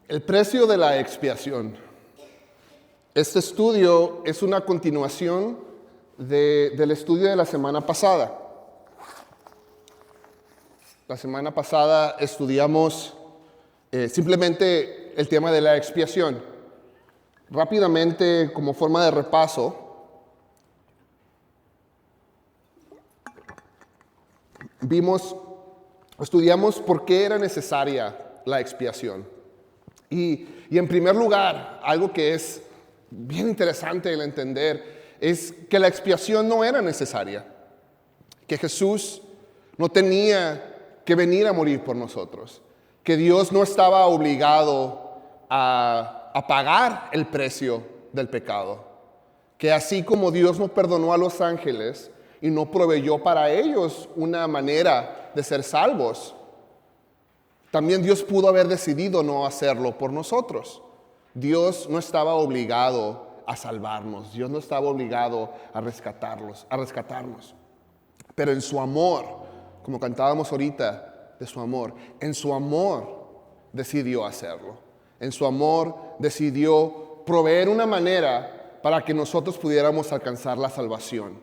El precio de la expiación. Este estudio es una continuación del estudio de la semana pasada. La semana pasada estudiamos simplemente el tema de la expiación. Rápidamente, como forma de repaso, estudiamos por qué era necesaria la expiación. Y en primer lugar, algo que es bien interesante el entender es que la expiación no era necesaria, que Jesús no tenía que venir a morir por nosotros, que Dios no estaba obligado a pagar el precio del pecado, que así como Dios no perdonó a los ángeles y no proveyó para ellos una manera de ser salvos, también Dios pudo haber decidido no hacerlo por nosotros. Dios no estaba obligado a salvarnos. Dios no estaba obligado a rescatarnos. Pero en su amor, como cantábamos ahorita de su amor, en su amor decidió hacerlo. En su amor decidió proveer una manera para que nosotros pudiéramos alcanzar la salvación.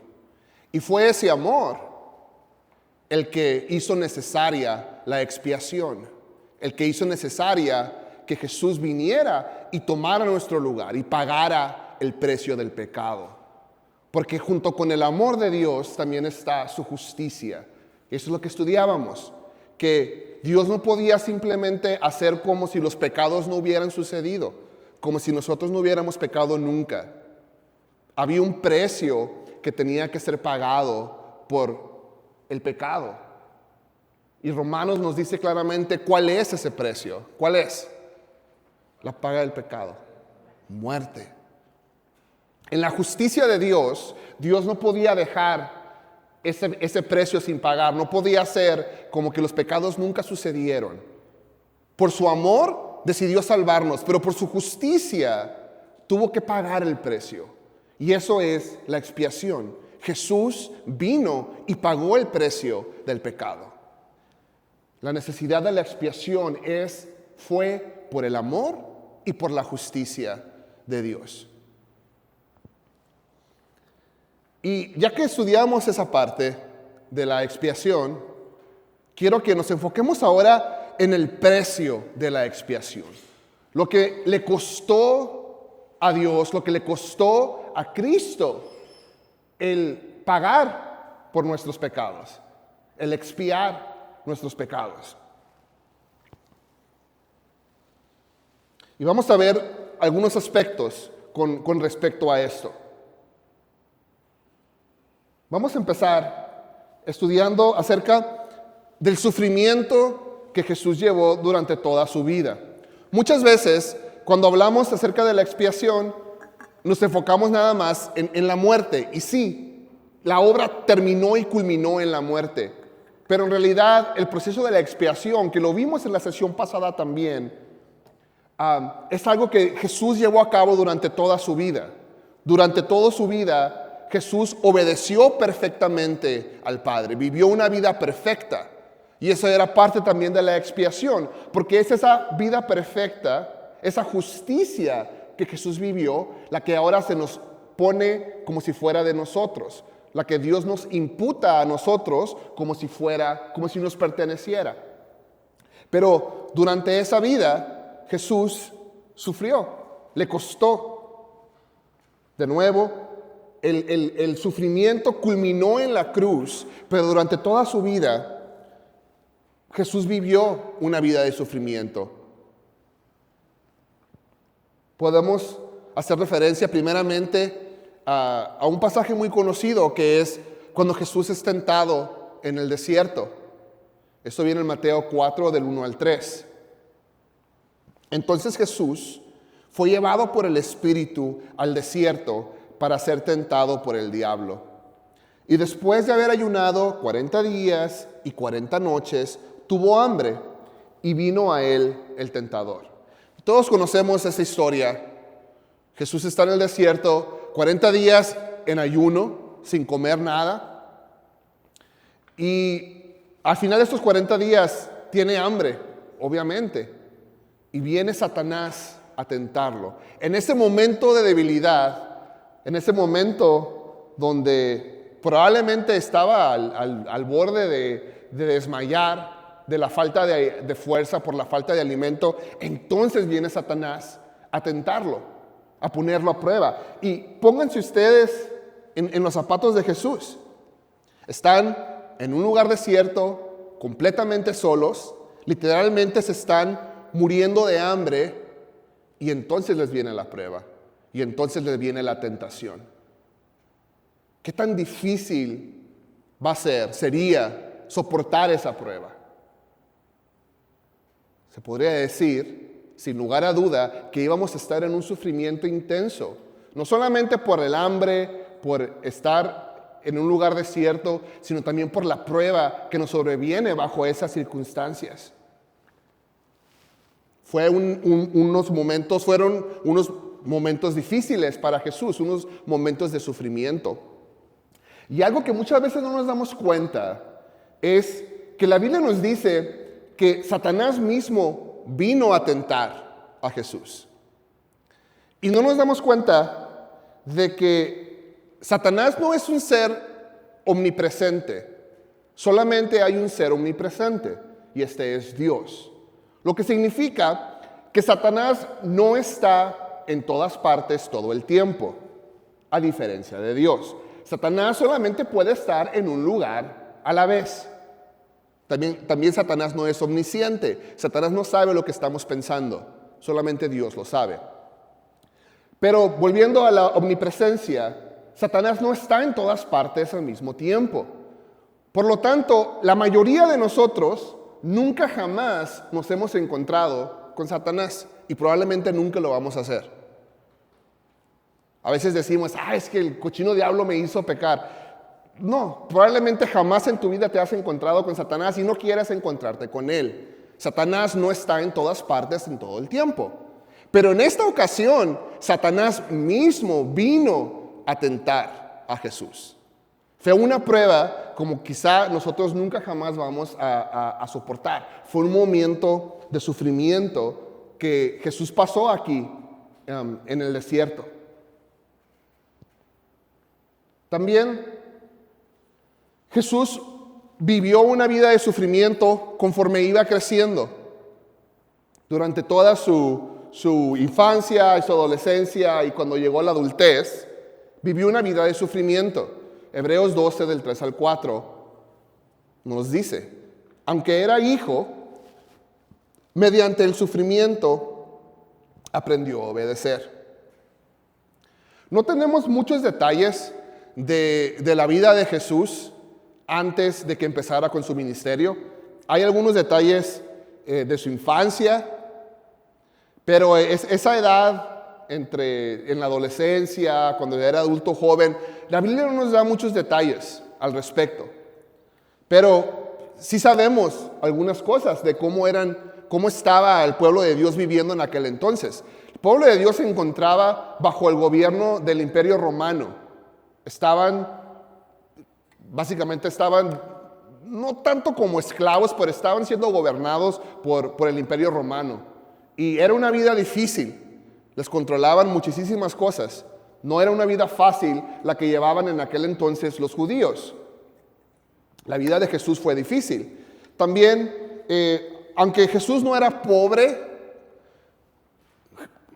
Y fue ese amor el que hizo necesaria la expiación. El que hizo necesaria que Jesús viniera y tomara nuestro lugar y pagara el precio del pecado. Porque junto con el amor de Dios también está su justicia. Eso es lo que estudiábamos. Que Dios no podía simplemente hacer como si los pecados no hubieran sucedido. Como si nosotros no hubiéramos pecado nunca. Había un precio que tenía que ser pagado por el pecado. Y Romanos nos dice claramente cuál es ese precio. ¿Cuál es? La paga del pecado. Muerte. En la justicia de Dios, Dios no podía dejar ese precio sin pagar. No podía hacer como que los pecados nunca sucedieron. Por su amor decidió salvarnos, pero por su justicia tuvo que pagar el precio. Y eso es la expiación. Jesús vino y pagó el precio del pecado. La necesidad de la expiación fue por el amor y por la justicia de Dios. Y ya que estudiamos esa parte de la expiación, quiero que nos enfoquemos ahora en el precio de la expiación. Lo que le costó a Dios, lo que le costó a Cristo el pagar por nuestros pecados, el expiar nuestros pecados. Y vamos a ver algunos aspectos con respecto a esto. Vamos a empezar estudiando acerca del sufrimiento que Jesús llevó durante toda su vida. Muchas veces, cuando hablamos acerca de la expiación, nos enfocamos nada más en la muerte. Y sí, la obra terminó y culminó en la muerte. Pero en realidad el proceso de la expiación, que lo vimos en la sesión pasada también, es algo que Jesús llevó a cabo durante toda su vida. Durante toda su vida, Jesús obedeció perfectamente al Padre, vivió una vida perfecta. Y eso era parte también de la expiación, porque es esa vida perfecta, esa justicia que Jesús vivió, la que ahora se nos pone como si fuera de nosotros. La que Dios nos imputa a nosotros como si nos perteneciera. Pero durante esa vida, Jesús sufrió, le costó. De nuevo, el sufrimiento culminó en la cruz, pero durante toda su vida, Jesús vivió una vida de sufrimiento. Podemos hacer referencia primeramente a un pasaje muy conocido que es cuando Jesús es tentado en el desierto. Esto viene en Mateo 4 del 1 al 3. Entonces Jesús fue llevado por el Espíritu al desierto para ser tentado por el diablo. Y después de haber ayunado 40 días y 40 noches, tuvo hambre y vino a él el tentador. Todos conocemos esa historia. Jesús está en el desierto 40 días en ayuno, sin comer nada. Y al final de estos 40 días tiene hambre, obviamente. y viene Satanás a tentarlo. En ese momento de debilidad, en ese momento donde probablemente estaba al borde de desmayar, de la falta de fuerza, por la falta de alimento, entonces viene Satanás a tentarlo, a ponerlo a prueba. Y pónganse ustedes en los zapatos de Jesús. Están en un lugar desierto, completamente solos, literalmente se están muriendo de hambre, y entonces les viene la prueba, y entonces les viene la tentación. ¿Qué tan difícil sería soportar esa prueba? Se podría decir, sin lugar a duda, que íbamos a estar en un sufrimiento intenso, no solamente por el hambre, por estar en un lugar desierto, sino también por la prueba que nos sobreviene bajo esas circunstancias. Fueron unos momentos difíciles para Jesús, unos momentos de sufrimiento. Y algo que muchas veces no nos damos cuenta es que la Biblia nos dice que Satanás mismo vino a tentar a Jesús. Y no nos damos cuenta de que Satanás no es un ser omnipresente, solamente hay un ser omnipresente, y este es Dios. Lo que significa que Satanás no está en todas partes todo el tiempo, a diferencia de Dios. Satanás solamente puede estar en un lugar a la vez. También Satanás no es omnisciente. Satanás no sabe lo que estamos pensando, solamente Dios lo sabe. Pero volviendo a la omnipresencia, Satanás no está en todas partes al mismo tiempo. Por lo tanto, la mayoría de nosotros nunca jamás nos hemos encontrado con Satanás, y probablemente nunca lo vamos a hacer. A veces decimos, es que el cochino diablo me hizo pecar. No, probablemente jamás en tu vida te has encontrado con Satanás y no quieres encontrarte con él. Satanás no está en todas partes en todo el tiempo. Pero en esta ocasión, Satanás mismo vino a tentar a Jesús. Fue una prueba como quizá nosotros nunca jamás vamos a soportar. Fue un momento de sufrimiento que Jesús pasó aquí en el desierto. También Jesús vivió una vida de sufrimiento conforme iba creciendo. Durante toda su infancia y su adolescencia, y cuando llegó a la adultez, vivió una vida de sufrimiento. Hebreos 12, del 3 al 4, nos dice, aunque era hijo, mediante el sufrimiento aprendió a obedecer. No tenemos muchos detalles de la vida de Jesús antes de que empezara con su ministerio. Hay algunos detalles de su infancia, pero esa edad en la adolescencia, cuando era adulto joven, la Biblia no nos da muchos detalles al respecto. Pero sí sabemos algunas cosas de cómo estaba el pueblo de Dios viviendo en aquel entonces. El pueblo de Dios se encontraba bajo el gobierno del Imperio Romano. Básicamente estaban no tanto como esclavos, pero estaban siendo gobernados por el Imperio Romano. Y era una vida difícil. Les controlaban muchísimas cosas. No era una vida fácil la que llevaban en aquel entonces los judíos. La vida de Jesús fue difícil. También, aunque Jesús no era pobre,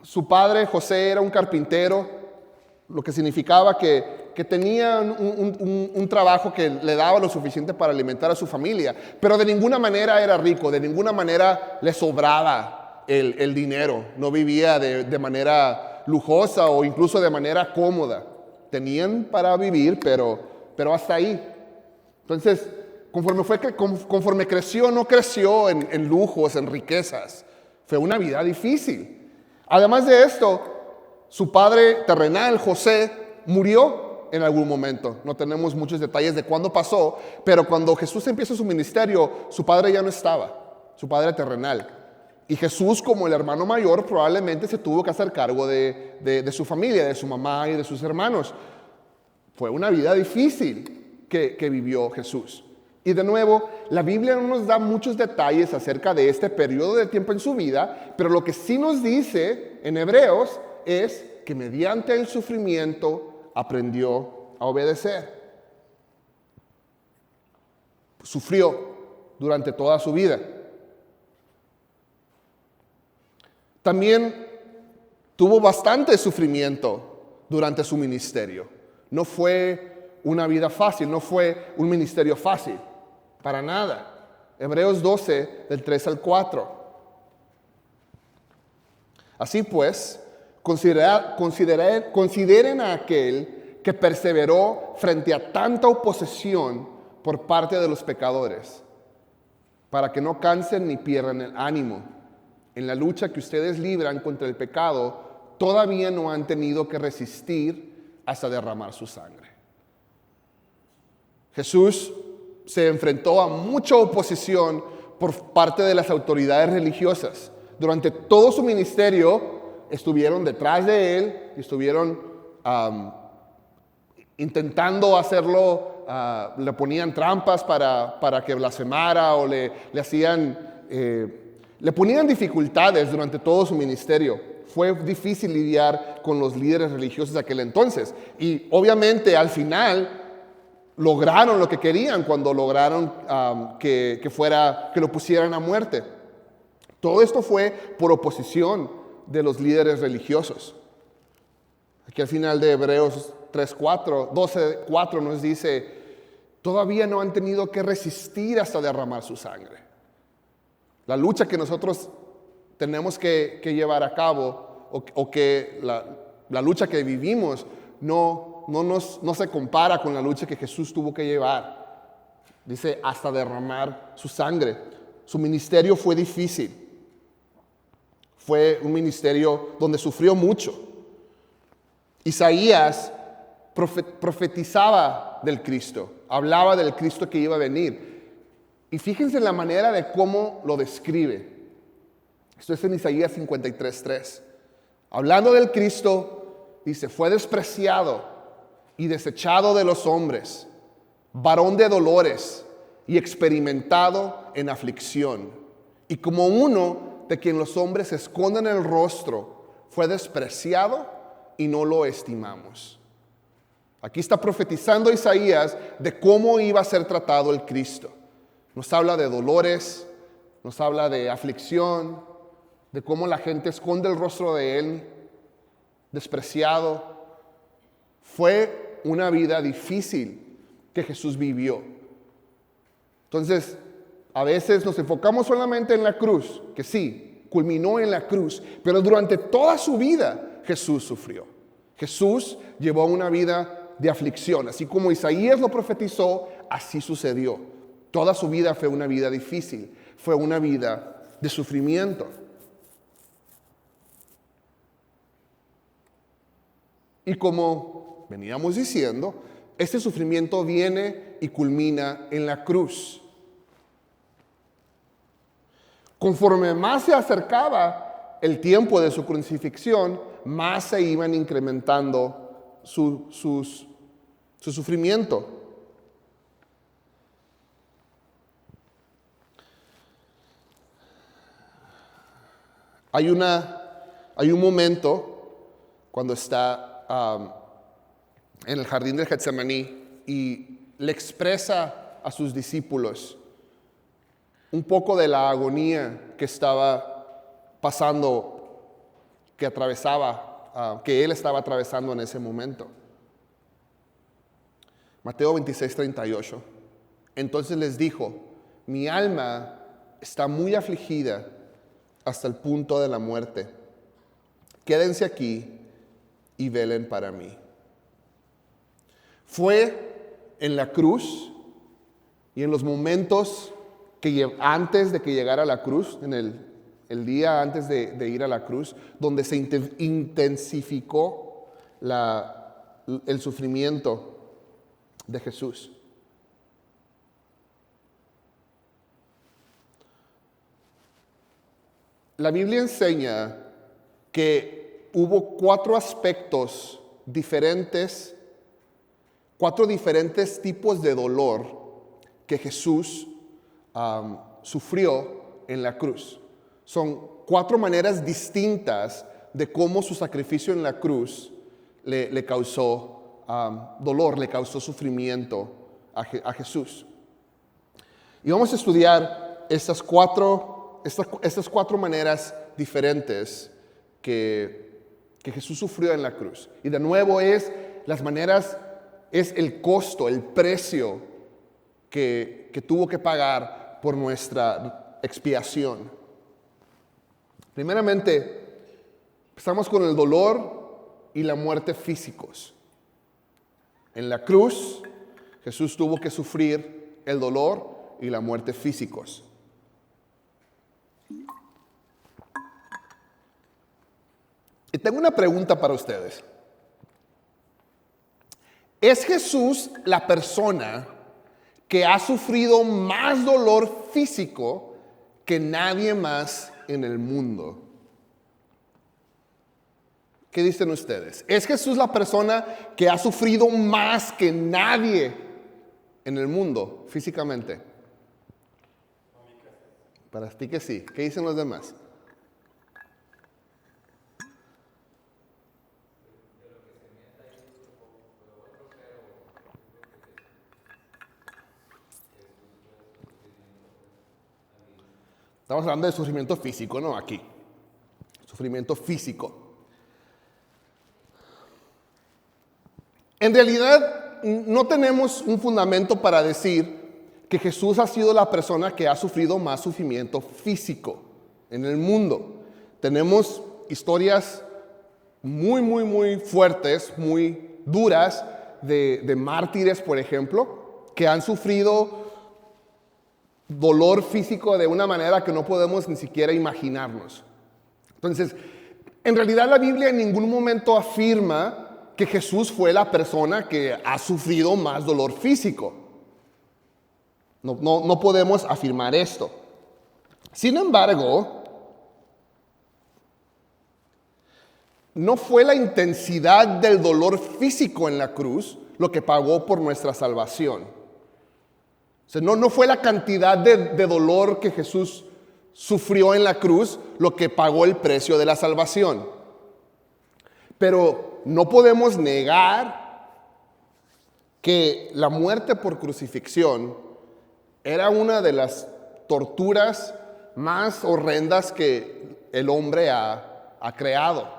su padre José era un carpintero, lo que significaba que tenía un trabajo que le daba lo suficiente para alimentar a su familia, pero de ninguna manera era rico, de ninguna manera le sobraba el dinero, no vivía de manera lujosa o incluso de manera cómoda. Tenían para vivir, pero hasta ahí. Entonces, conforme creció, no creció en lujos, en riquezas. Fue una vida difícil. Además de esto, su padre terrenal, José, murió en algún momento. No tenemos muchos detalles de cuándo pasó, pero cuando Jesús empieza su ministerio, su padre ya no estaba, su padre terrenal. Y Jesús, como el hermano mayor, probablemente se tuvo que hacer cargo de su familia, de su mamá y de sus hermanos. Fue una vida difícil que vivió Jesús. Y de nuevo, la Biblia no nos da muchos detalles acerca de este periodo de tiempo en su vida, pero lo que sí nos dice en Hebreos es que mediante el sufrimiento aprendió a obedecer. Sufrió durante toda su vida. También tuvo bastante sufrimiento durante su ministerio. No fue una vida fácil, no fue un ministerio fácil, para nada. Hebreos 12, del 3 al 4. Así pues, consideren a aquel que perseveró frente a tanta oposición por parte de los pecadores, para que no cansen ni pierdan el ánimo. En la lucha que ustedes libran contra el pecado, todavía no han tenido que resistir hasta derramar su sangre. Jesús se enfrentó a mucha oposición por parte de las autoridades religiosas. Durante todo su ministerio estuvieron detrás de él, estuvieron intentando hacerlo, le ponían trampas para que blasfemara o le ponían dificultades durante todo su ministerio. Fue difícil lidiar con los líderes religiosos de aquel entonces. Y obviamente al final lograron lo que querían cuando lograron que lo pusieran a muerte. Todo esto fue por oposición de los líderes religiosos. Aquí al final de Hebreos 12:4 nos dice, todavía no han tenido que resistir hasta derramar su sangre. La lucha que nosotros tenemos que llevar a cabo, o que la lucha que vivimos, no se compara con la lucha que Jesús tuvo que llevar. Dice, hasta derramar su sangre. Su ministerio fue difícil. Fue un ministerio donde sufrió mucho. Isaías profetizaba del Cristo, hablaba del Cristo que iba a venir. Y fíjense en la manera de cómo lo describe. Esto es en Isaías 53:3. Hablando del Cristo, dice, fue despreciado y desechado de los hombres, varón de dolores y experimentado en aflicción. Y como uno de quien los hombres esconden el rostro, fue despreciado y no lo estimamos. Aquí está profetizando Isaías de cómo iba a ser tratado el Cristo. Nos habla de dolores, nos habla de aflicción, de cómo la gente esconde el rostro de él, despreciado. Fue una vida difícil que Jesús vivió. Entonces, a veces nos enfocamos solamente en la cruz, que sí, culminó en la cruz, pero durante toda su vida Jesús sufrió. Jesús llevó una vida de aflicción, así como Isaías lo profetizó, así sucedió. Toda su vida fue una vida difícil, fue una vida de sufrimiento. Y como veníamos diciendo, este sufrimiento viene y culmina en la cruz. Conforme más se acercaba el tiempo de su crucifixión, más se iban incrementando su sufrimiento. Hay un momento cuando está en el jardín del Getsemaní y le expresa a sus discípulos un poco de la agonía que estaba pasando, que él estaba atravesando en ese momento. Mateo 26:38. Entonces les dijo, mi alma está muy afligida hasta el punto de la muerte. Quédense aquí y velen para mí. Fue en la cruz y en los momentos antes de que llegara a la cruz, en el día antes de ir a la cruz, donde se intensificó el sufrimiento de Jesús. La Biblia enseña que hubo 4 aspectos diferentes, 4 diferentes tipos de dolor que Jesús sufrió en la cruz. Son 4 maneras distintas de cómo su sacrificio en la cruz le causó dolor, le causó sufrimiento a Jesús. Y vamos a estudiar estas cuatro maneras diferentes que Jesús sufrió en la cruz. Y de nuevo es el costo, el precio que tuvo que pagar por nuestra expiación. Primeramente, empezamos con el dolor y la muerte físicos. En la cruz, Jesús tuvo que sufrir el dolor y la muerte físicos. Y tengo una pregunta para ustedes. ¿Es Jesús la persona que ha sufrido más dolor físico que nadie más en el mundo? ¿Qué dicen ustedes? ¿Es Jesús la persona que ha sufrido más que nadie en el mundo físicamente? Para ti que sí. ¿Qué dicen los demás? Estamos hablando de sufrimiento físico, ¿no? Aquí. Sufrimiento físico. En realidad, no tenemos un fundamento para decir que Jesús ha sido la persona que ha sufrido más sufrimiento físico en el mundo. Tenemos historias muy fuertes, muy duras de mártires, por ejemplo, que han sufrido dolor físico de una manera que no podemos ni siquiera imaginarnos. Entonces, en realidad la Biblia en ningún momento afirma que Jesús fue la persona que ha sufrido más dolor físico. No podemos afirmar esto. Sin embargo, no fue la intensidad del dolor físico en la cruz lo que pagó por nuestra salvación. O sea, no fue la cantidad de dolor que Jesús sufrió en la cruz lo que pagó el precio de la salvación. Pero no podemos negar que la muerte por crucifixión era una de las torturas más horrendas que el hombre ha creado.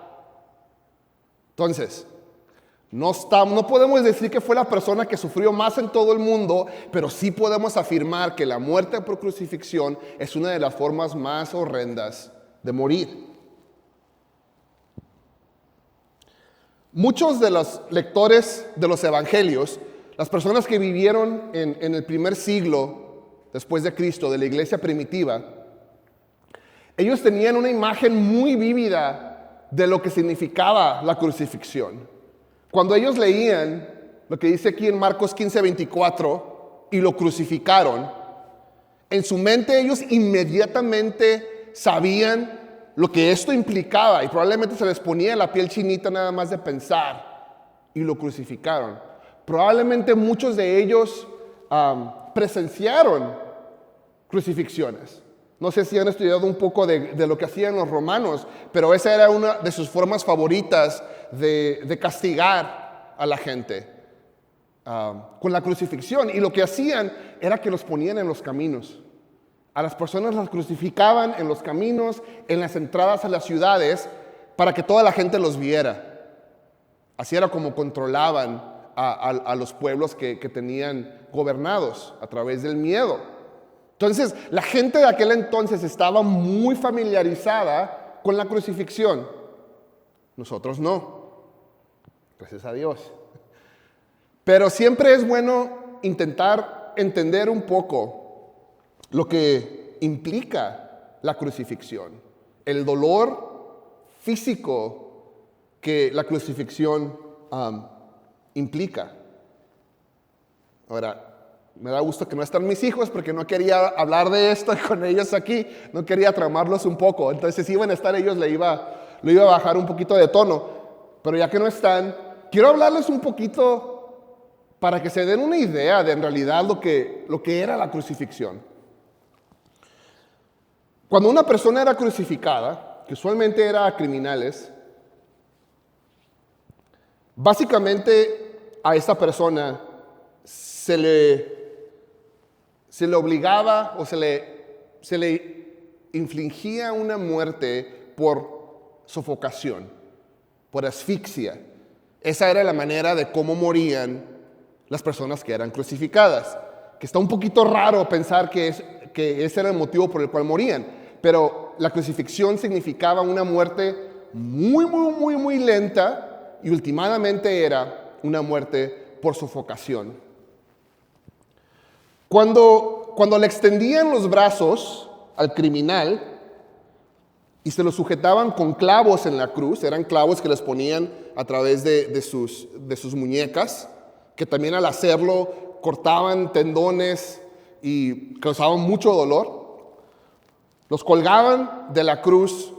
Entonces, no podemos decir que fue la persona que sufrió más en todo el mundo, pero sí podemos afirmar que la muerte por crucifixión es una de las formas más horrendas de morir. Muchos de los lectores de los evangelios, las personas que vivieron en el primer siglo después de Cristo, de la iglesia primitiva, ellos tenían una imagen muy vívida de lo que significaba la crucifixión. Cuando ellos leían lo que dice aquí en Marcos 15:24, y lo crucificaron, en su mente ellos inmediatamente sabían lo que esto implicaba y probablemente se les ponía la piel chinita nada más de pensar, y lo crucificaron. Probablemente muchos de ellos presenciaron crucifixiones. No sé si han estudiado un poco de lo que hacían los romanos, pero esa era una de sus formas favoritas de castigar a la gente, con la crucifixión. Y lo que hacían era que los ponían en los caminos. A las personas las crucificaban en los caminos, en las entradas a las ciudades, para que toda la gente los viera. Así era como controlaban a los pueblos que tenían gobernados, a través del miedo. Entonces, la gente de aquel entonces estaba muy familiarizada con la crucifixión. Nosotros no. Gracias a Dios. Pero siempre es bueno intentar entender un poco lo que implica la crucifixión, el dolor físico que la crucifixión implica. Ahora, me da gusto que no están mis hijos porque no quería hablar de esto con ellos aquí, no quería traumarlos un poco. Entonces, si iban a estar ellos, lo iba a bajar un poquito de tono. Pero ya que no están, quiero hablarles un poquito para que se den una idea de en realidad lo que era la crucifixión. Cuando una persona era crucificada, que usualmente era a criminales, básicamente a esta persona se le obligaba o se le infligía una muerte por sofocación, por asfixia. Esa era la manera de cómo morían las personas que eran crucificadas. Que está un poquito raro pensar que ese era el motivo por el cual morían. Pero la crucifixión significaba una muerte muy, muy, muy, muy lenta y últimamente era una muerte por sofocación. Cuando le extendían los brazos al criminal y se lo sujetaban con clavos en la cruz, eran clavos que les ponían a través de sus muñecas, que también al hacerlo cortaban tendones y causaban mucho dolor. Los colgaban de la cruz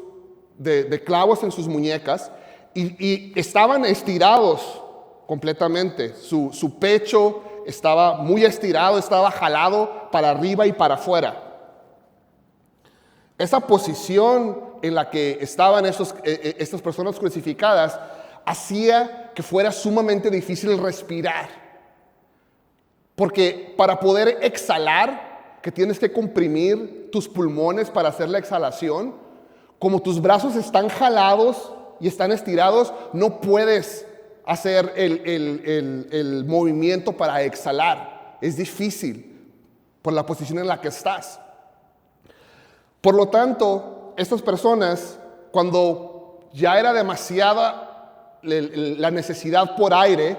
de clavos en sus muñecas y estaban estirados completamente. Su pecho estaba muy estirado, estaba jalado para arriba y para afuera. Esa posición en la que estaban estas personas crucificadas hacía que fuera sumamente difícil respirar. Porque para poder exhalar, que tienes que comprimir tus pulmones para hacer la exhalación, como tus brazos están jalados y están estirados, no puedes hacer el movimiento para exhalar. Es difícil por la posición en la que estás. Por lo tanto, estas personas, cuando ya era demasiada la necesidad por aire,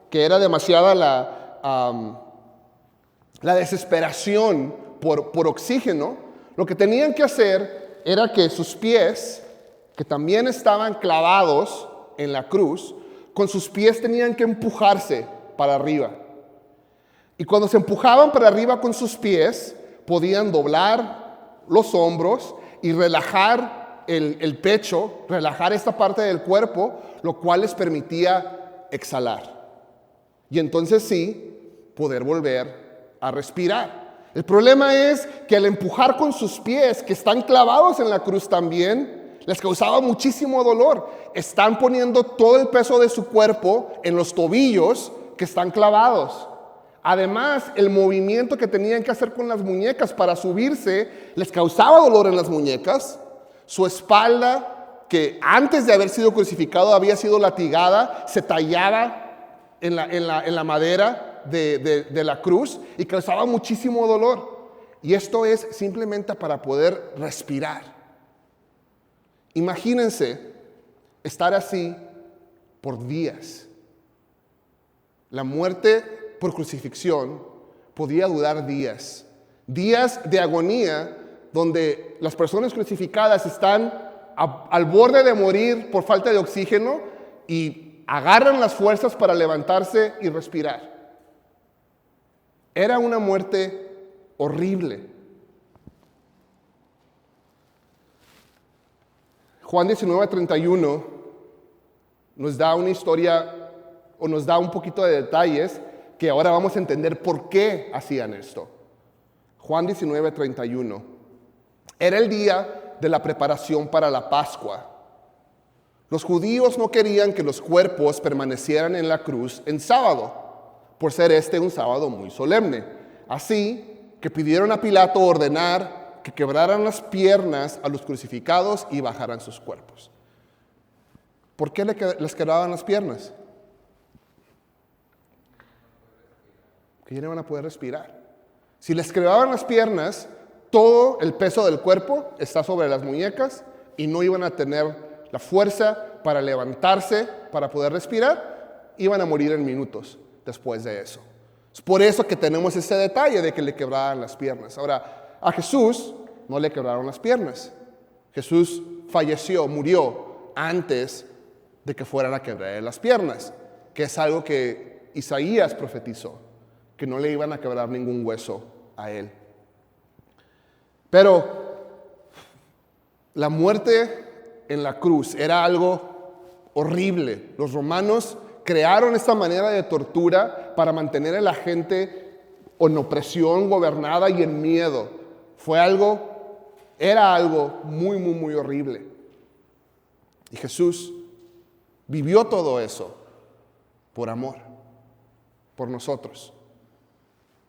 que era demasiada la desesperación por oxígeno, lo que tenían que hacer era que sus pies, que también estaban clavados en la cruz, con sus pies tenían que empujarse para arriba. Y cuando se empujaban para arriba con sus pies, podían doblar los hombros y relajar el pecho, relajar esta parte del cuerpo, lo cual les permitía exhalar. Y entonces sí, poder volver a respirar. El problema es que al empujar con sus pies, que están clavados en la cruz también, les causaba muchísimo dolor. Están poniendo todo el peso de su cuerpo en los tobillos que están clavados. Además, el movimiento que tenían que hacer con las muñecas para subirse les causaba dolor en las muñecas. Su espalda, que antes de haber sido crucificado había sido latigada, se tallaba en la madera de la cruz y causaba muchísimo dolor. Y esto es simplemente para poder respirar. Imagínense estar así por días. La muerte por crucifixión podía durar días. Días de agonía donde las personas crucificadas están al borde de morir por falta de oxígeno y agarran las fuerzas para levantarse y respirar. Era una muerte horrible. Juan 19:31 nos da una historia o nos da un poquito de detalles que ahora vamos a entender por qué hacían esto. Juan 19:31. Era el día de la preparación para la Pascua. Los judíos no querían que los cuerpos permanecieran en la cruz en sábado, por ser un sábado muy solemne. Así que pidieron a Pilato ordenar que quebraran las piernas a los crucificados y bajaran sus cuerpos. ¿Por qué les quebraban las piernas? Que ya no van a poder respirar. Si les quebraban las piernas, todo el peso del cuerpo está sobre las muñecas y no iban a tener la fuerza para levantarse, para poder respirar, iban a morir en minutos después de eso. Es por eso que tenemos ese detalle de que le quebraban las piernas. Ahora, a Jesús no le quebraron las piernas. Jesús falleció, murió antes de que fueran a quebrar las piernas, que es algo que Isaías profetizó, que no le iban a quebrar ningún hueso a él. Pero la muerte en la cruz era algo horrible. Los romanos crearon esta manera de tortura para mantener a la gente en opresión, gobernada y en miedo. Era algo muy, muy, muy horrible. Y Jesús vivió todo eso por amor, por nosotros.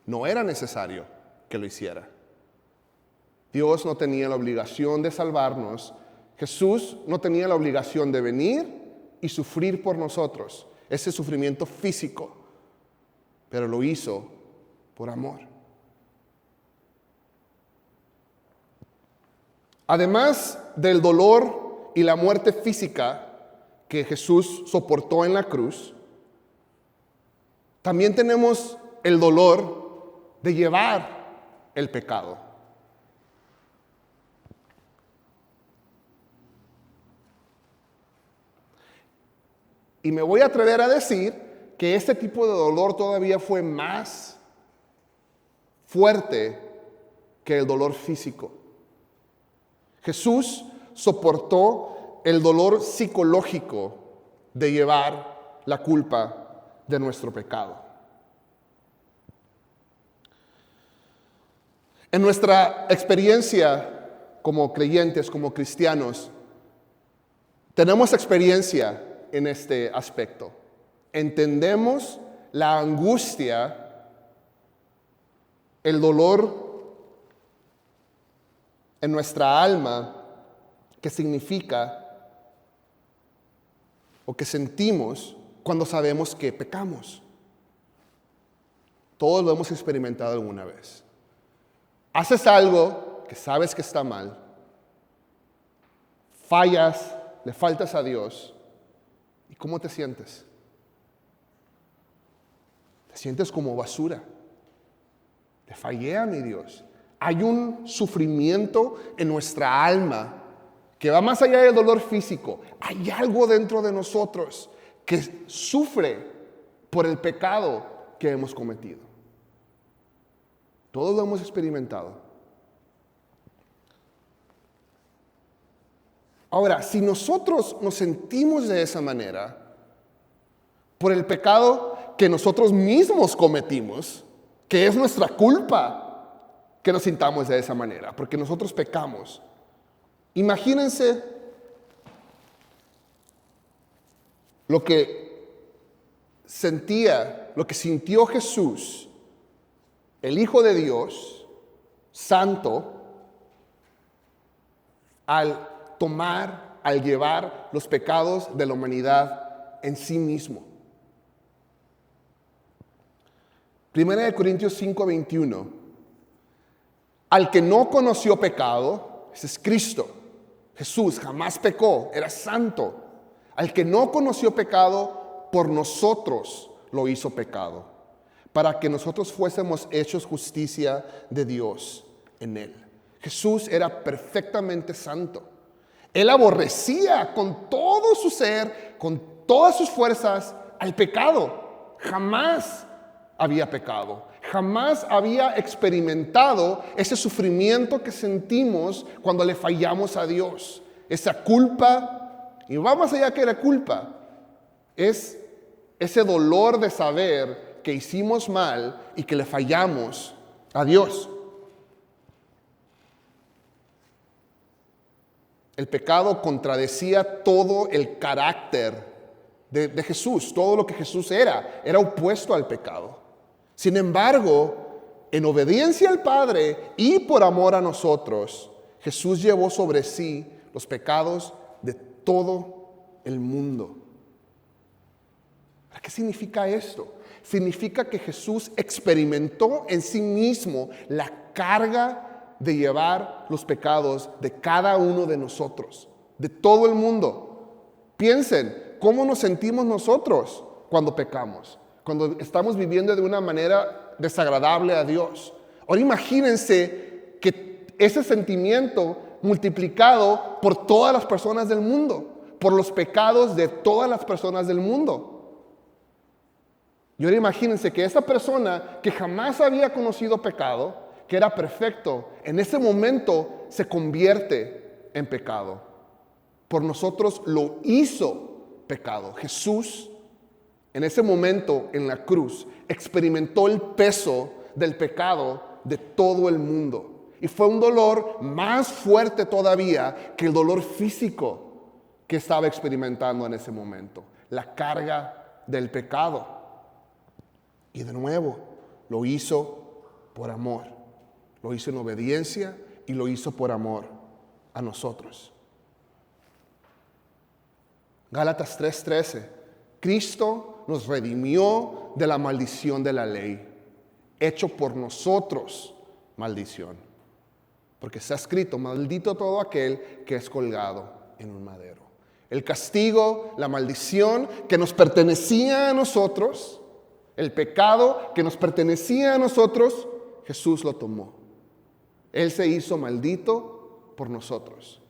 No era necesario que lo hiciera. Dios no tenía la obligación de salvarnos. Jesús no tenía la obligación de venir y sufrir por nosotros, ese sufrimiento físico, pero lo hizo por amor. Además del dolor y la muerte física que Jesús soportó en la cruz, también tenemos el dolor de llevar el pecado. Y me voy a atrever a decir que este tipo de dolor todavía fue más fuerte que el dolor físico. Jesús soportó el dolor psicológico de llevar la culpa de nuestro pecado. En nuestra experiencia como creyentes, como cristianos, tenemos experiencia en este aspecto. Entendemos la angustia, el dolor en nuestra alma que significa o que sentimos cuando sabemos que pecamos. Todos lo hemos experimentado alguna vez. Haces algo que sabes que está mal, fallas, le faltas a Dios, ¿y cómo te sientes? Te sientes como basura. Le fallé a mi Dios. Hay un sufrimiento en nuestra alma que va más allá del dolor físico. Hay algo dentro de nosotros que sufre por el pecado que hemos cometido. Todos lo hemos experimentado. Ahora, si nosotros nos sentimos de esa manera, por el pecado que nosotros mismos cometimos, que es nuestra culpa que nos sintamos de esa manera, porque nosotros pecamos. Imagínense lo que sintió Jesús, el Hijo de Dios, santo, al llevar los pecados de la humanidad en sí mismo. 1 Corintios 5:21. Al que no conoció pecado, ese es Cristo. Jesús jamás pecó, era santo. Al que no conoció pecado, por nosotros lo hizo pecado, para que nosotros fuésemos hechos justicia de Dios en él. Jesús era perfectamente santo. Él aborrecía con todo su ser, con todas sus fuerzas, al pecado. Jamás había pecado. Jamás había experimentado ese sufrimiento que sentimos cuando le fallamos a Dios. Esa culpa, y va más allá que la culpa, es ese dolor de saber que hicimos mal y que le fallamos a Dios. El pecado contradecía todo el carácter de Jesús, todo lo que Jesús era opuesto al pecado. Sin embargo, en obediencia al Padre y por amor a nosotros, Jesús llevó sobre sí los pecados de todo el mundo. ¿Qué significa esto? Significa que Jesús experimentó en sí mismo la carga de llevar los pecados de cada uno de nosotros, de todo el mundo. Piensen, ¿cómo nos sentimos nosotros cuando pecamos? Cuando estamos viviendo de una manera desagradable a Dios. Ahora imagínense que ese sentimiento multiplicado por todas las personas del mundo, por los pecados de todas las personas del mundo. Y ahora imagínense que esa persona que jamás había conocido pecado, que era perfecto, en ese momento se convierte en pecado. Por nosotros lo hizo pecado. Jesús en ese momento en la cruz, experimentó el peso del pecado de todo el mundo. Y fue un dolor más fuerte todavía que el dolor físico que estaba experimentando en ese momento. La carga del pecado. Y de nuevo, lo hizo por amor. Lo hizo en obediencia y lo hizo por amor a nosotros. Gálatas 3:13. Cristo nos redimió de la maldición de la ley, hecho por nosotros maldición. Porque está escrito, maldito todo aquel que es colgado en un madero. El castigo, la maldición que nos pertenecía a nosotros, el pecado que nos pertenecía a nosotros, Jesús lo tomó. Él se hizo maldito por nosotros.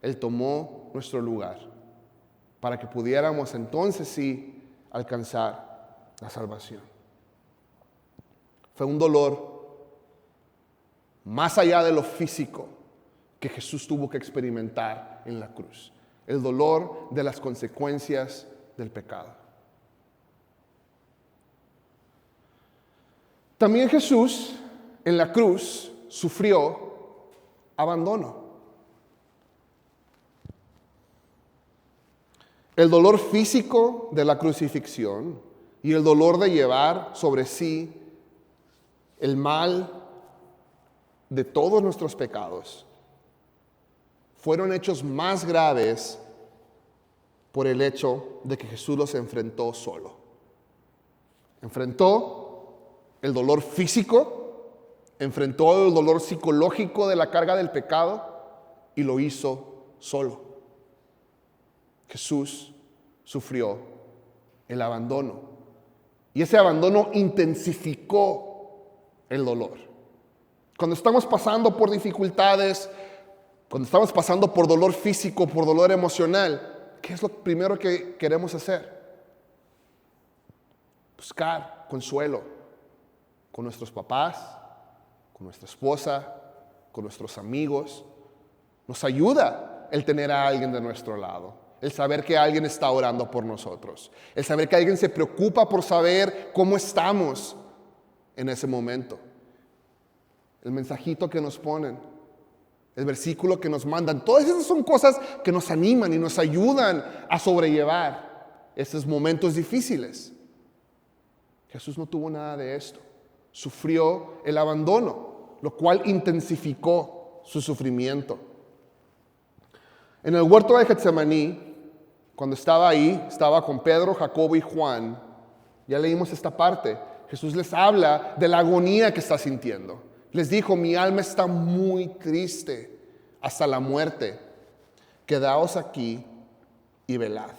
Él tomó nuestro lugar para que pudiéramos entonces sí alcanzar la salvación. Fue un dolor más allá de lo físico que Jesús tuvo que experimentar en la cruz. El dolor de las consecuencias del pecado. También Jesús en la cruz sufrió abandono. El dolor físico de la crucifixión y el dolor de llevar sobre sí el mal de todos nuestros pecados fueron hechos más graves por el hecho de que Jesús los enfrentó solo. Enfrentó el dolor físico, enfrentó el dolor psicológico de la carga del pecado y lo hizo solo. Jesús sufrió el abandono y ese abandono intensificó el dolor. Cuando estamos pasando por dificultades, cuando estamos pasando por dolor físico, por dolor emocional, ¿qué es lo primero que queremos hacer? Buscar consuelo con nuestros papás, con nuestra esposa, con nuestros amigos. Nos ayuda el tener a alguien de nuestro lado. El saber que alguien está orando por nosotros. El saber que alguien se preocupa por saber cómo estamos en ese momento. El mensajito que nos ponen. El versículo que nos mandan. Todas esas son cosas que nos animan y nos ayudan a sobrellevar esos momentos difíciles. Jesús no tuvo nada de esto. Sufrió el abandono, lo cual intensificó su sufrimiento. En el huerto de Getsemaní, cuando estaba ahí, estaba con Pedro, Jacobo y Juan. Ya leímos esta parte. Jesús les habla de la agonía que está sintiendo. Les dijo, mi alma está muy triste hasta la muerte. Quedaos aquí y velad.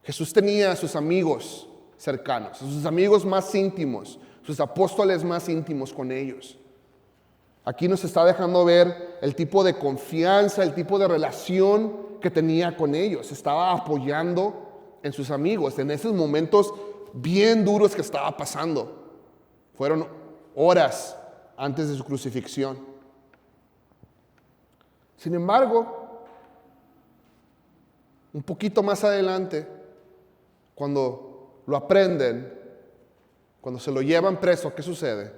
Jesús tenía a sus amigos cercanos, a sus amigos más íntimos, sus apóstoles más íntimos con ellos. Aquí nos está dejando ver el tipo de confianza, el tipo de relación que tenía con ellos. Estaba apoyando en sus amigos en esos momentos bien duros que estaba pasando. Fueron horas antes de su crucifixión. Sin embargo, un poquito más adelante, cuando lo aprenden, cuando se lo llevan preso, ¿qué sucede?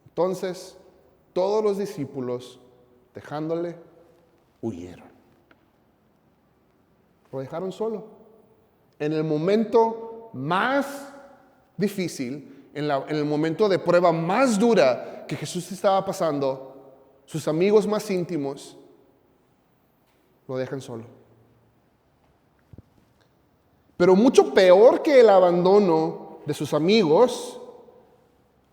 Entonces, todos los discípulos, dejándole, huyeron. Lo dejaron solo. En el momento más difícil, en el momento de prueba más dura que Jesús estaba pasando, sus amigos más íntimos lo dejan solo. Pero mucho peor que el abandono de sus amigos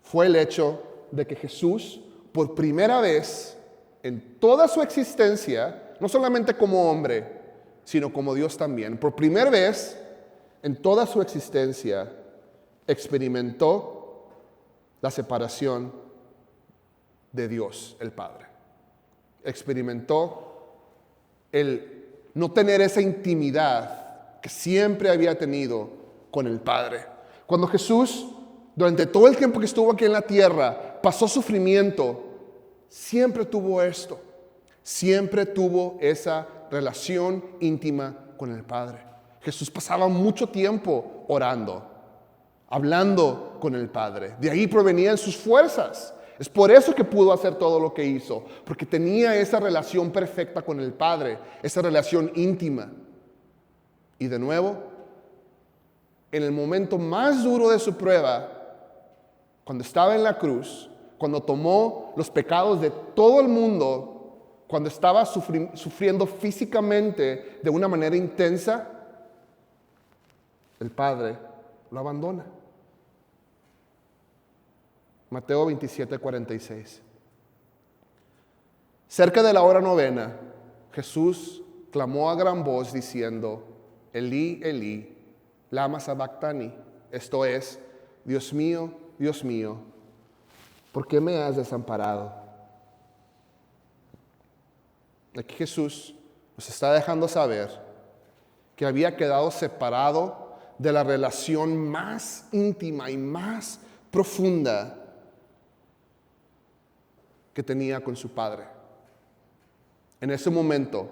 fue el hecho de que Jesús, por primera vez en toda su existencia, no solamente como hombre, sino como Dios también, por primera vez en toda su existencia, experimentó la separación de Dios, el Padre. Experimentó el no tener esa intimidad que siempre había tenido con el Padre. Cuando Jesús, durante todo el tiempo que estuvo aquí en la tierra, pasó sufrimiento, siempre tuvo esto. Siempre tuvo esa relación íntima con el Padre. Jesús pasaba mucho tiempo orando, hablando con el Padre. De ahí provenían sus fuerzas. Es por eso que pudo hacer todo lo que hizo, porque tenía esa relación perfecta con el Padre, esa relación íntima. Y de nuevo, en el momento más duro de su prueba, cuando estaba en la cruz, cuando tomó los pecados de todo el mundo, cuando estaba sufriendo físicamente de una manera intensa, el Padre lo abandona. Mateo 27:46. Cerca de la hora novena, Jesús clamó a gran voz diciendo: Elí, Elí, lama sabactani. Esto es: Dios mío, ¿por qué me has desamparado? Aquí Jesús nos está dejando saber que había quedado separado de la relación más íntima y más profunda que tenía con su Padre. En ese momento,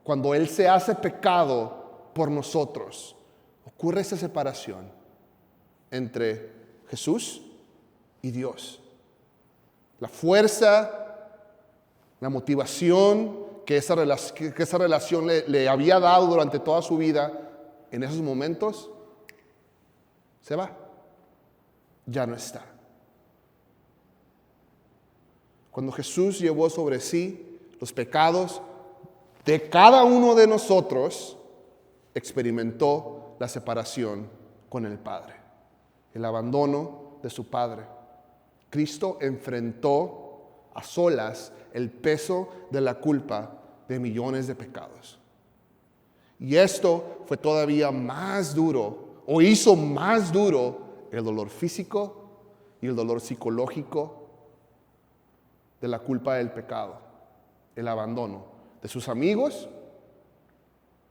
cuando Él se hace pecado por nosotros, ocurre esa separación entre Jesús y Dios. La fuerza, la motivación que esa relación le había dado durante toda su vida, en esos momentos se va, ya no está. Cuando Jesús llevó sobre sí los pecados de cada uno de nosotros, experimentó la separación con el Padre, el abandono de su Padre. Cristo enfrentó a solas el peso de la culpa de millones de pecados. Y esto fue todavía más duro, o hizo más duro, el dolor físico y el dolor psicológico de la culpa del pecado, el abandono de sus amigos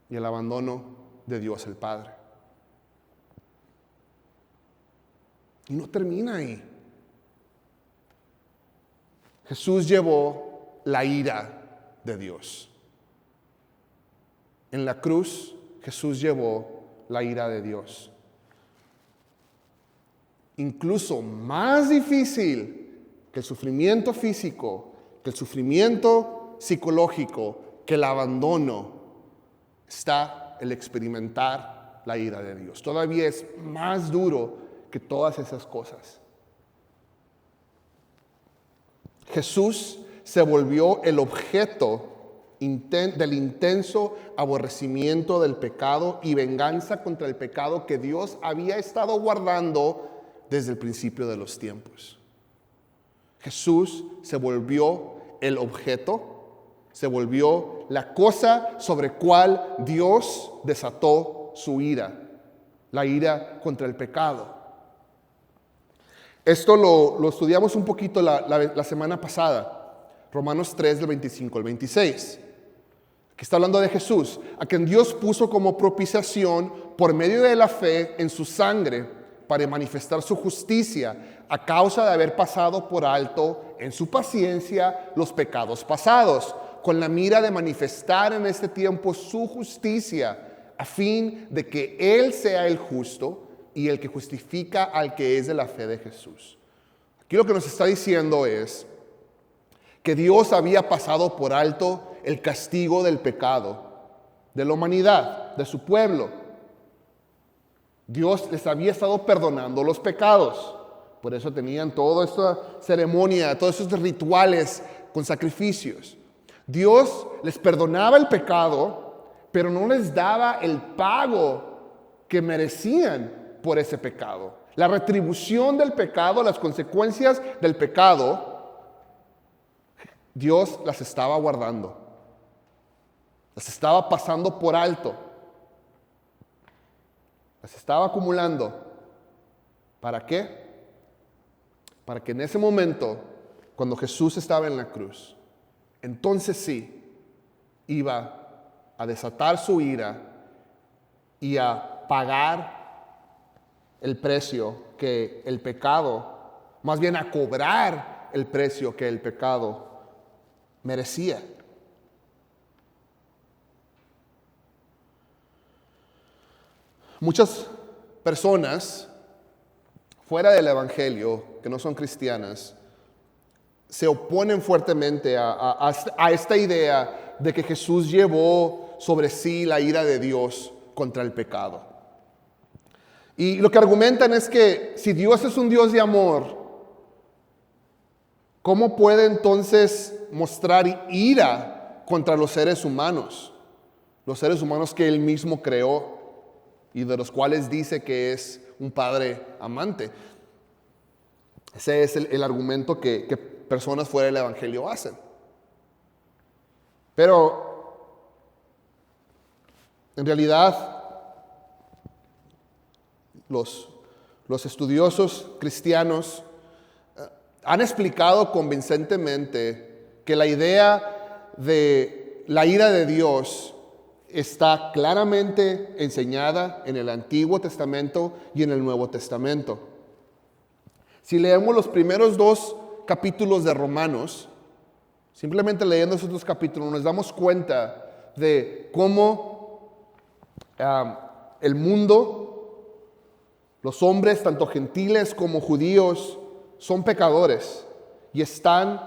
y el abandono de Dios el Padre. Y no termina ahí. Jesús llevó la ira de Dios. En la cruz, Jesús llevó la ira de Dios. Incluso más difícil que el sufrimiento físico, que el sufrimiento psicológico, que el abandono, está el experimentar la ira de Dios. Todavía es más duro que todas esas cosas. Jesús se volvió el objeto del intenso aborrecimiento del pecado y venganza contra el pecado que Dios había estado guardando desde el principio de los tiempos. Jesús se volvió el objeto, se volvió la cosa sobre cual Dios desató su ira, la ira contra el pecado. Esto lo estudiamos un poquito la semana pasada, Romanos 3, del 25 al 26. Aquí está hablando de Jesús, a quien Dios puso como propiciación por medio de la fe en su sangre para manifestar su justicia a causa de haber pasado por alto en su paciencia los pecados pasados, con la mira de manifestar en este tiempo su justicia, a fin de que Él sea el justo y el que justifica al que es de la fe de Jesús. Aquí lo que nos está diciendo es que Dios había pasado por alto el castigo del pecado de la humanidad, de su pueblo. Dios les había estado perdonando los pecados. Por eso tenían toda esta ceremonia, todos esos rituales con sacrificios. Dios les perdonaba el pecado, pero no les daba el pago que merecían por ese pecado. La retribución del pecado, las consecuencias del pecado, Dios las estaba guardando. Las estaba pasando por alto. Las estaba acumulando. ¿Para qué? Para que en ese momento, cuando Jesús estaba en la cruz, entonces sí, iba a desatar su ira y a pagar el precio que el pecado, más bien a cobrar el precio que el pecado merecía. Muchas personas fuera del Evangelio, que no son cristianas, se oponen fuertemente a esta idea de que Jesús llevó sobre sí la ira de Dios contra el pecado. Y lo que argumentan es que si Dios es un Dios de amor, ¿cómo puede entonces mostrar ira contra los seres humanos? Los seres humanos que Él mismo creó y de los cuales dice que es un padre amante. Ese es el argumento que personas fuera del Evangelio hacen. Pero en realidad los estudiosos cristianos han explicado convincentemente que la idea de la ira de Dios está claramente enseñada en el Antiguo Testamento y en el Nuevo Testamento. Si leemos los primeros 2 capítulos de Romanos, simplemente leyendo esos 2 capítulos, nos damos cuenta de cómo el mundo, los hombres, tanto gentiles como judíos, son pecadores y están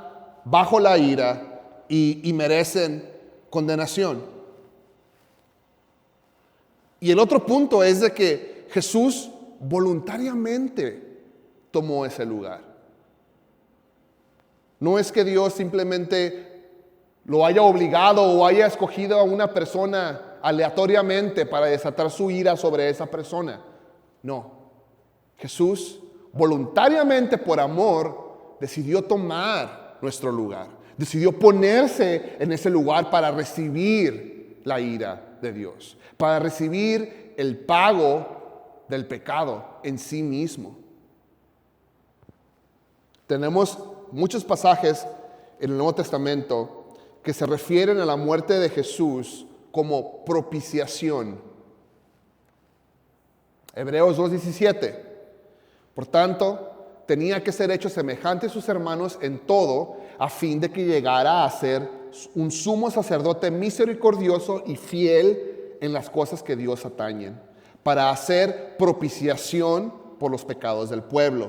bajo la ira y merecen condenación. Y el otro punto es de que Jesús voluntariamente tomó ese lugar. No es que Dios simplemente lo haya obligado o haya escogido a una persona aleatoriamente para desatar su ira sobre esa persona. No. Jesús voluntariamente, por amor, decidió tomar nuestro lugar. Decidió ponerse en ese lugar para recibir la ira de Dios, para recibir el pago del pecado en sí mismo. Tenemos muchos pasajes en el Nuevo Testamento que se refieren a la muerte de Jesús como propiciación. Hebreos 2:17. Por tanto, tenía que ser hecho semejante a sus hermanos en todo, a fin de que llegara a ser un sumo sacerdote misericordioso y fiel en las cosas que Dios atañen, para hacer propiciación por los pecados del pueblo.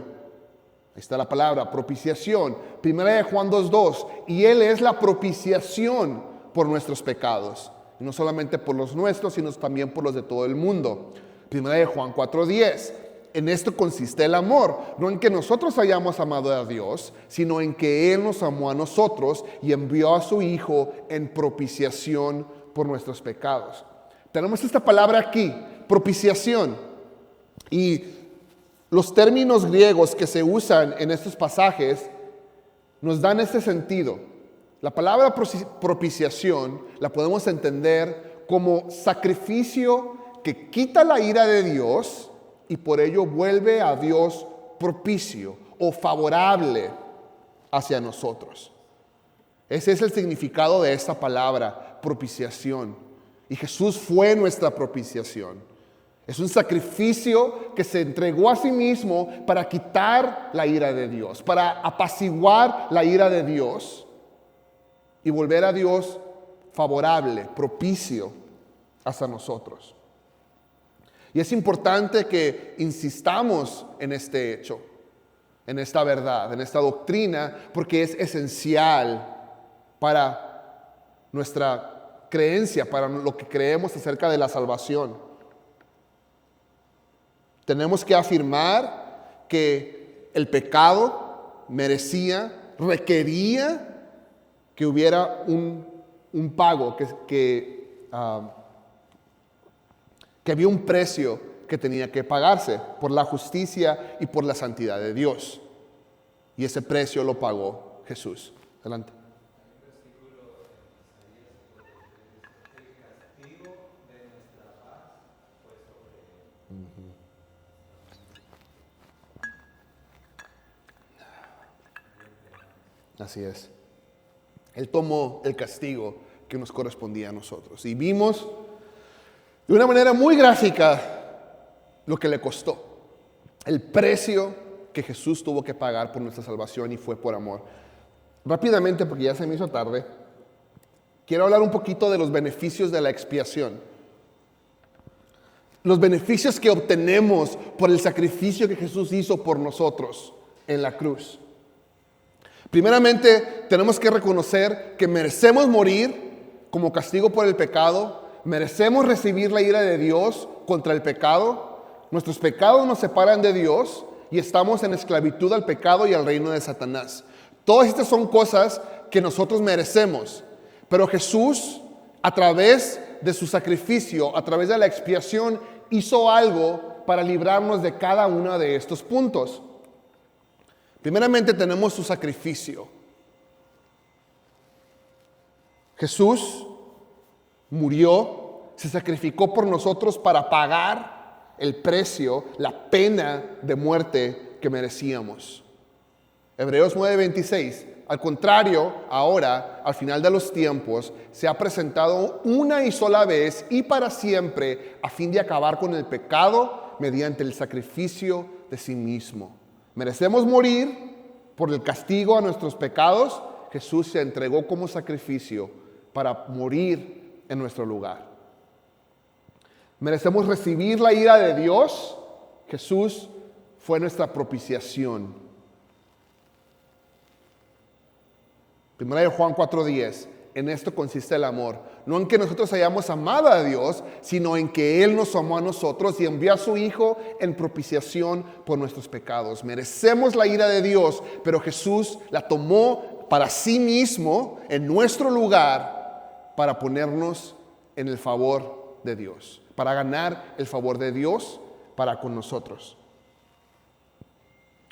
Ahí está la palabra, propiciación. Primera de Juan 2:2. Y Él es la propiciación por nuestros pecados. Y no solamente por los nuestros, sino también por los de todo el mundo. Primera de Juan 4:10. En esto consiste el amor, no en que nosotros hayamos amado a Dios, sino en que Él nos amó a nosotros y envió a su Hijo en propiciación por nuestros pecados. Tenemos esta palabra aquí, propiciación. Y los términos griegos que se usan en estos pasajes nos dan este sentido. La palabra propiciación la podemos entender como sacrificio que quita la ira de Dios y por ello vuelve a Dios propicio o favorable hacia nosotros. Ese es el significado de esta palabra, propiciación. Y Jesús fue nuestra propiciación. Es un sacrificio que se entregó a sí mismo para quitar la ira de Dios, para apaciguar la ira de Dios y volver a Dios favorable, propicio hacia nosotros. Y es importante que insistamos en este hecho, en esta verdad, en esta doctrina, porque es esencial para nuestra creencia, para lo que creemos acerca de la salvación. Tenemos que afirmar que el pecado merecía, requería que hubiera un pago, que había un precio que tenía que pagarse por la justicia y por la santidad de Dios. Y ese precio lo pagó Jesús. Adelante. Así es. Él tomó el castigo que nos correspondía a nosotros. Y vimos de una manera muy gráfica lo que le costó. El precio que Jesús tuvo que pagar por nuestra salvación y fue por amor. Rápidamente, porque ya se me hizo tarde, quiero hablar un poquito de los beneficios de la expiación. los beneficios que obtenemos por el sacrificio que Jesús hizo por nosotros en la cruz. Primeramente, tenemos que reconocer que merecemos morir como castigo por el pecado, merecemos recibir la ira de Dios contra el pecado, nuestros pecados nos separan de Dios y estamos en esclavitud al pecado y al reino de Satanás. Todas estas son cosas que nosotros merecemos, pero Jesús, a través de su sacrificio, a través de la expiación, hizo algo para librarnos de cada uno de estos puntos. Primeramente tenemos su sacrificio. Jesús murió, se sacrificó por nosotros para pagar el precio, la pena de muerte que merecíamos. Hebreos 9:26. Al contrario, ahora, al final de los tiempos, se ha presentado una y sola vez y para siempre a fin de acabar con el pecado mediante el sacrificio de sí mismo. Merecemos morir por el castigo a nuestros pecados. Jesús se entregó como sacrificio para morir en nuestro lugar. Merecemos recibir la ira de Dios. Jesús fue nuestra propiciación. Primera de Juan 4:10. En esto consiste el amor. No en que nosotros hayamos amado a Dios, sino en que Él nos amó a nosotros y envió a su Hijo en propiciación por nuestros pecados. Merecemos la ira de Dios, pero Jesús la tomó para sí mismo en nuestro lugar para ponernos en el favor de Dios, para ganar el favor de Dios para con nosotros.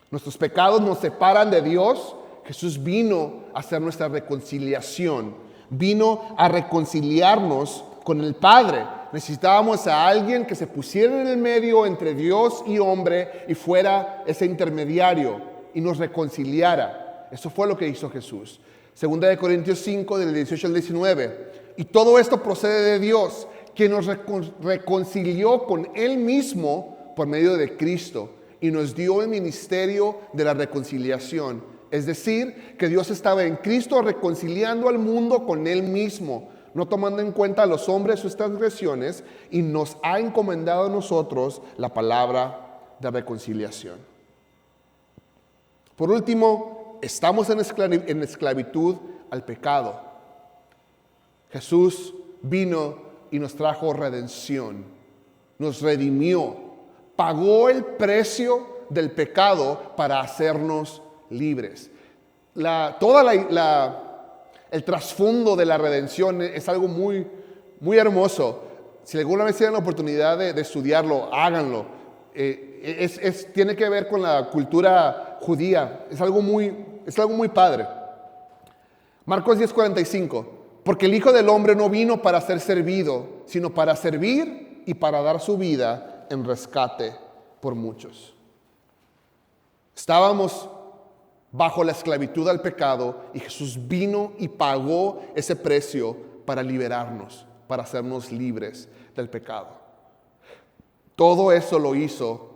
Nuestros pecados nos separan de Dios. Jesús vino a hacer nuestra reconciliación, vino a reconciliarnos con el Padre. Necesitábamos a alguien que se pusiera en el medio entre Dios y hombre y fuera ese intermediario y nos reconciliara. Eso fue lo que hizo Jesús. Segunda de Corintios 5, del 18 al 19. Y todo esto procede de Dios, quien nos reconcilió con Él mismo por medio de Cristo y nos dio el ministerio de la reconciliación. Es decir, que Dios estaba en Cristo reconciliando al mundo con Él mismo, no tomando en cuenta a los hombres sus transgresiones, y nos ha encomendado a nosotros la palabra de reconciliación. Por último, estamos en esclavitud al pecado. Jesús vino y nos trajo redención, nos redimió, pagó el precio del pecado para hacernos libres. El trasfondo de la redención es algo muy, muy hermoso. Si alguna vez tienen la oportunidad de estudiarlo, háganlo. Tiene que ver con la cultura judía. Es algo muy padre. Marcos 10:45. Porque el Hijo del Hombre no vino para ser servido, sino para servir y para dar su vida en rescate por muchos. Estábamos bajo la esclavitud al pecado y Jesús vino y pagó ese precio para liberarnos, para hacernos libres del pecado. Todo eso lo hizo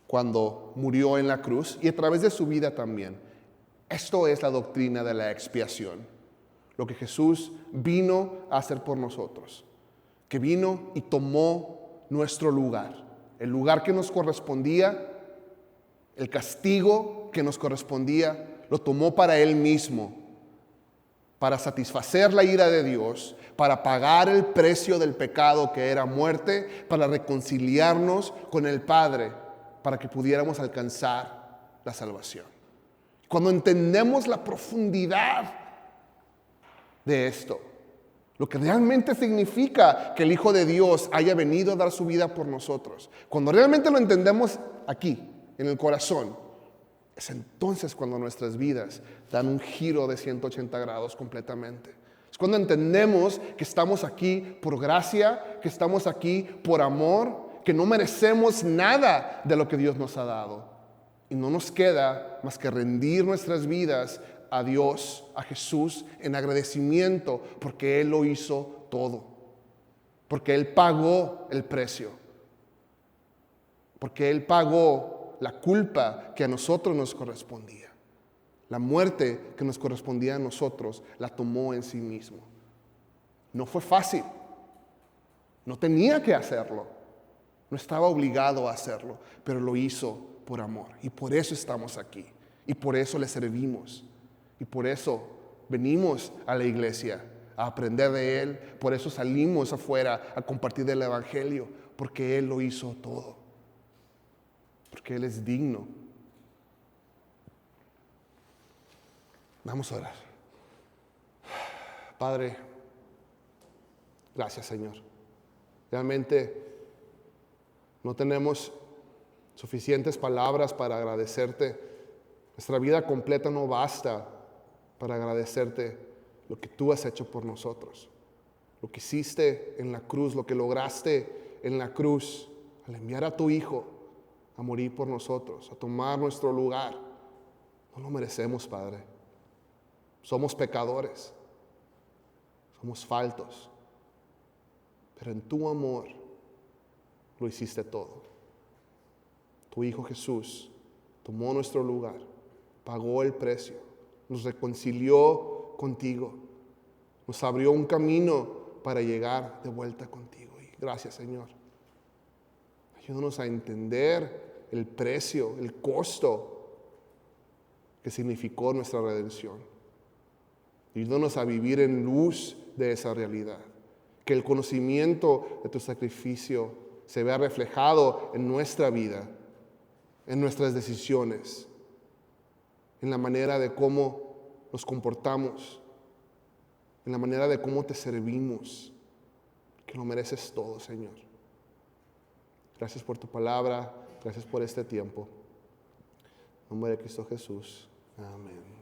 cuando murió en la cruz y a través de su vida también. Esto es la doctrina de la expiación, lo que Jesús vino a hacer por nosotros, que vino y tomó nuestro lugar, el lugar que nos correspondía. El castigo que nos correspondía lo tomó para Él mismo, para satisfacer la ira de Dios, para pagar el precio del pecado que era muerte, para reconciliarnos con el Padre, para que pudiéramos alcanzar la salvación. Cuando entendemos la profundidad de esto, lo que realmente significa que el Hijo de Dios haya venido a dar su vida por nosotros, cuando realmente lo entendemos aquí, en el corazón, es entonces cuando nuestras vidas dan un giro de 180 grados completamente. Es cuando entendemos que estamos aquí por gracia, que estamos aquí por amor, que no merecemos nada de lo que Dios nos ha dado. Y no nos queda más que rendir nuestras vidas a Dios, a Jesús, en agradecimiento, porque Él lo hizo todo. Porque Él pagó el precio. Porque Él pagó la culpa que a nosotros nos correspondía. La muerte que nos correspondía a nosotros la tomó en sí mismo. No fue fácil. No tenía que hacerlo. No estaba obligado a hacerlo, pero lo hizo por amor. Y por eso estamos aquí. Y por eso le servimos. Y por eso venimos a la iglesia a aprender de Él. Por eso salimos afuera a compartir del Evangelio. Porque Él lo hizo todo. Porque Él es digno. Vamos a orar. Padre, gracias, Señor. Realmente no tenemos suficientes palabras para agradecerte. Nuestra vida completa no basta para agradecerte lo que tú has hecho por nosotros. Lo que hiciste en la cruz, lo que lograste en la cruz, al enviar a tu Hijo a morir por nosotros, a tomar nuestro lugar. No lo merecemos, Padre. Somos pecadores. Somos faltos. Pero en tu amor lo hiciste todo. Tu Hijo Jesús tomó nuestro lugar, pagó el precio, nos reconcilió contigo, nos abrió un camino para llegar de vuelta contigo. Y gracias, Señor. Ayúdanos a entender el precio, el costo que significó nuestra redención. Ayúdanos a vivir en luz de esa realidad. Que el conocimiento de tu sacrificio se vea reflejado en nuestra vida, en nuestras decisiones, en la manera de cómo nos comportamos, en la manera de cómo te servimos, que lo mereces todo, Señor. Gracias por tu palabra, gracias por este tiempo. En nombre de Cristo Jesús. Amén.